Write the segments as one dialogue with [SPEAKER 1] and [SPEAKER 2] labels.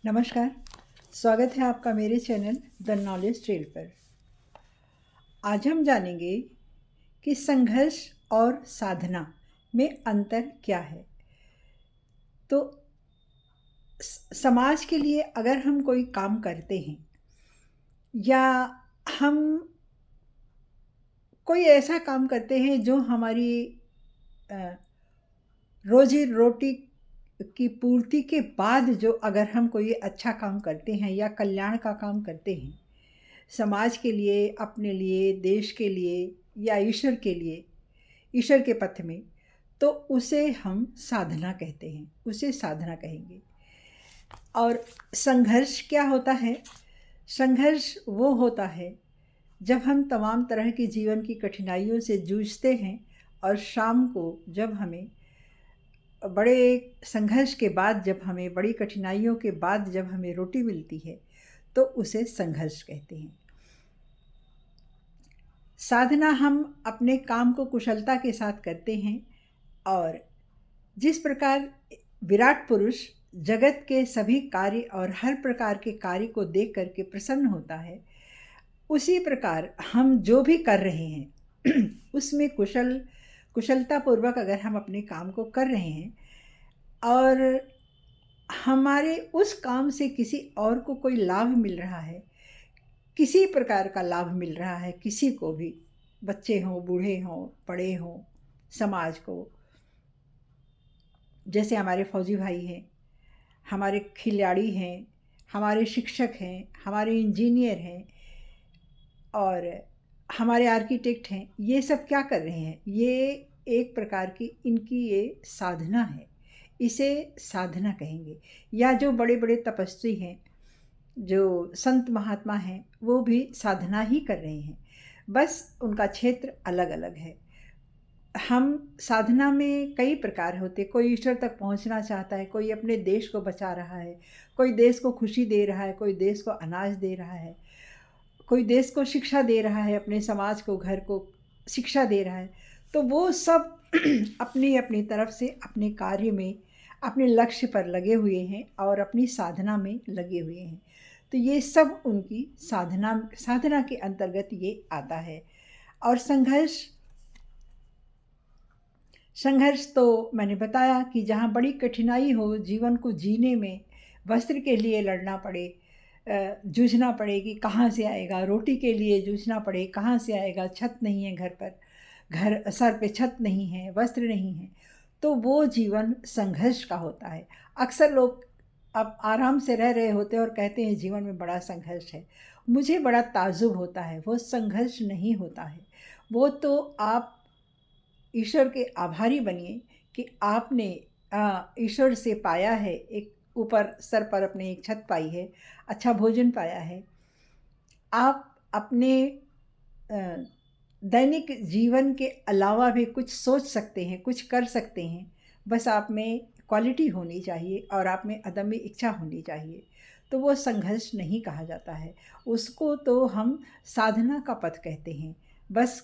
[SPEAKER 1] नमस्कार। स्वागत है आपका मेरे चैनल द नॉलेज ट्रेल पर। आज हम जानेंगे कि संघर्ष और साधना में अंतर क्या है। तो समाज के लिए अगर हम कोई काम करते हैं या हम कोई ऐसा काम करते हैं जो हमारी रोजी रोटी की पूर्ति के बाद जो अगर हम कोई अच्छा काम करते हैं या कल्याण का काम करते हैं समाज के लिए, अपने लिए, देश के लिए या ईश्वर के लिए, ईश्वर के पथ में, तो उसे हम साधना कहते हैं, उसे साधना कहेंगे। और संघर्ष क्या होता है? संघर्ष वो होता है जब हम तमाम तरह की जीवन की कठिनाइयों से जूझते हैं और शाम को जब हमें बड़े संघर्ष के बाद, जब हमें बड़ी कठिनाइयों के बाद जब हमें रोटी मिलती है, तो उसे संघर्ष कहते हैं। साधना हम अपने काम को कुशलता के साथ करते हैं और जिस प्रकार विराट पुरुष जगत के सभी कार्य और हर प्रकार के कार्य को देख करके प्रसन्न होता है, उसी प्रकार हम जो भी कर रहे हैं उसमें कुशलतापूर्वक अगर हम अपने काम को कर रहे हैं और हमारे उस काम से किसी और को कोई लाभ मिल रहा है, किसी प्रकार का लाभ मिल रहा है, किसी को भी, बच्चे हों, बूढ़े हों, बड़े हों, समाज को, जैसे हमारे फौजी भाई हैं, हमारे खिलाड़ी हैं, हमारे शिक्षक हैं, हमारे इंजीनियर हैं और हमारे आर्किटेक्ट हैं, ये सब क्या कर रहे हैं? ये एक प्रकार की इनकी ये साधना है, इसे साधना कहेंगे। या जो बड़े बड़े तपस्वी हैं, जो संत महात्मा हैं, वो भी साधना ही कर रहे हैं, बस उनका क्षेत्र अलग अलग है। हम साधना में कई प्रकार होते, कोई ईश्वर तक पहुंचना चाहता है, कोई अपने देश को बचा रहा है, कोई देश को खुशी दे रहा है, कोई देश को अनाज दे रहा है, कोई देश को शिक्षा दे रहा है, अपने समाज को, घर को शिक्षा दे रहा है। तो वो सब अपनी अपनी तरफ से अपने कार्य में, अपने लक्ष्य पर लगे हुए हैं और अपनी साधना में लगे हुए हैं। तो ये सब उनकी साधना के अंतर्गत ये आता है। और संघर्ष तो मैंने बताया कि जहाँ बड़ी कठिनाई हो, जीवन को जीने में, वस्त्र के लिए लड़ना पड़े, जूझना पड़े कि कहाँ से आएगा, रोटी के लिए जूझना पड़े, कहाँ से आएगा, छत नहीं है घर पर, घर सर पे छत नहीं है, वस्त्र नहीं है, तो वो जीवन संघर्ष का होता है। अक्सर लोग अब आराम से रह रहे होते हैं और कहते हैं जीवन में बड़ा संघर्ष है। मुझे बड़ा ताज्जुब होता है, वो संघर्ष नहीं होता है। वो तो आप ईश्वर के आभारी बनिए कि आपने ईश्वर से पाया है, एक ऊपर सर पर अपने एक छत पाई है, अच्छा भोजन पाया है। आप अपने दैनिक जीवन के अलावा भी कुछ सोच सकते हैं, कुछ कर सकते हैं, बस आप में क्वालिटी होनी चाहिए और आप में अदम्य इच्छा होनी चाहिए। तो वो संघर्ष नहीं कहा जाता है, उसको तो हम साधना का पथ कहते हैं। बस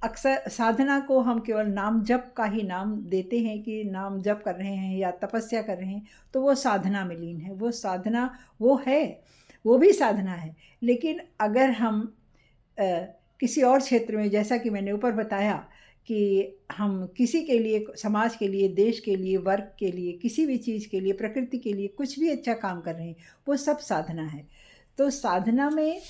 [SPEAKER 1] अक्सर साधना को हम केवल नाम जप का ही नाम देते हैं कि नाम जप कर रहे हैं या तपस्या कर रहे हैं, तो वो साधना में लीन है। वो साधना वो है, वो भी साधना है। लेकिन अगर हम किसी और क्षेत्र में, जैसा कि मैंने ऊपर बताया कि हम किसी के लिए, समाज के लिए, देश के लिए, वर्ग के लिए, किसी भी चीज़ के लिए, प्रकृति के लिए कुछ भी अच्छा काम कर रहे हैं, वो सब साधना है। तो साधना में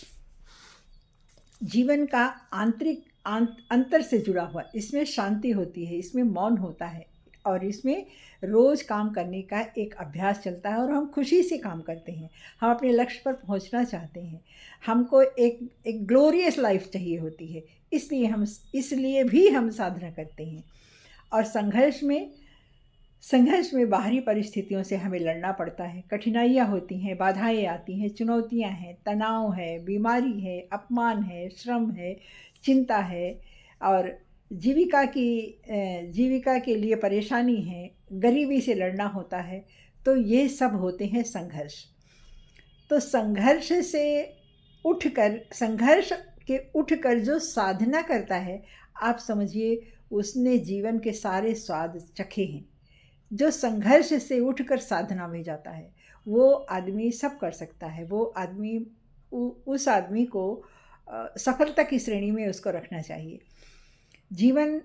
[SPEAKER 1] जीवन का आंतरिक अंतर से जुड़ा हुआ, इसमें शांति होती है, इसमें मौन होता है और इसमें रोज़ काम करने का एक अभ्यास चलता है और हम खुशी से काम करते हैं। हम अपने लक्ष्य पर पहुंचना चाहते हैं, हमको एक ग्लोरियस लाइफ चाहिए होती है, इसलिए भी हम साधना करते हैं। और संघर्ष में बाहरी परिस्थितियों से हमें लड़ना पड़ता है, कठिनाइयाँ होती हैं, बाधाएं आती हैं, चुनौतियाँ हैं, तनाव है, बीमारी है, अपमान है, श्रम है, चिंता है और जीविका के लिए परेशानी है, गरीबी से लड़ना होता है। तो ये सब होते हैं संघर्ष। तो संघर्ष के उठकर जो साधना करता है, आप समझिए उसने जीवन के सारे स्वाद चखे हैं। जो संघर्ष से उठकर साधना में जाता है वो आदमी सब कर सकता है। वो आदमी उस आदमी को सफलता की श्रेणी में उसको रखना चाहिए। जीवन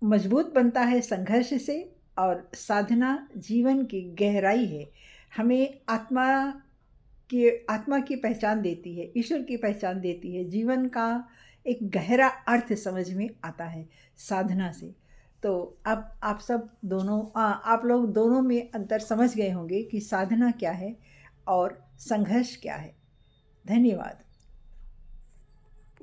[SPEAKER 1] मजबूत बनता है संघर्ष से, और साधना जीवन की गहराई है। हमें आत्मा की पहचान देती है, ईश्वर की पहचान देती है। जीवन का एक गहरा अर्थ समझ में आता है साधना से। तो अब आप लोग दोनों में अंतर समझ गए होंगे कि साधना क्या है और संघर्ष क्या है। धन्यवाद।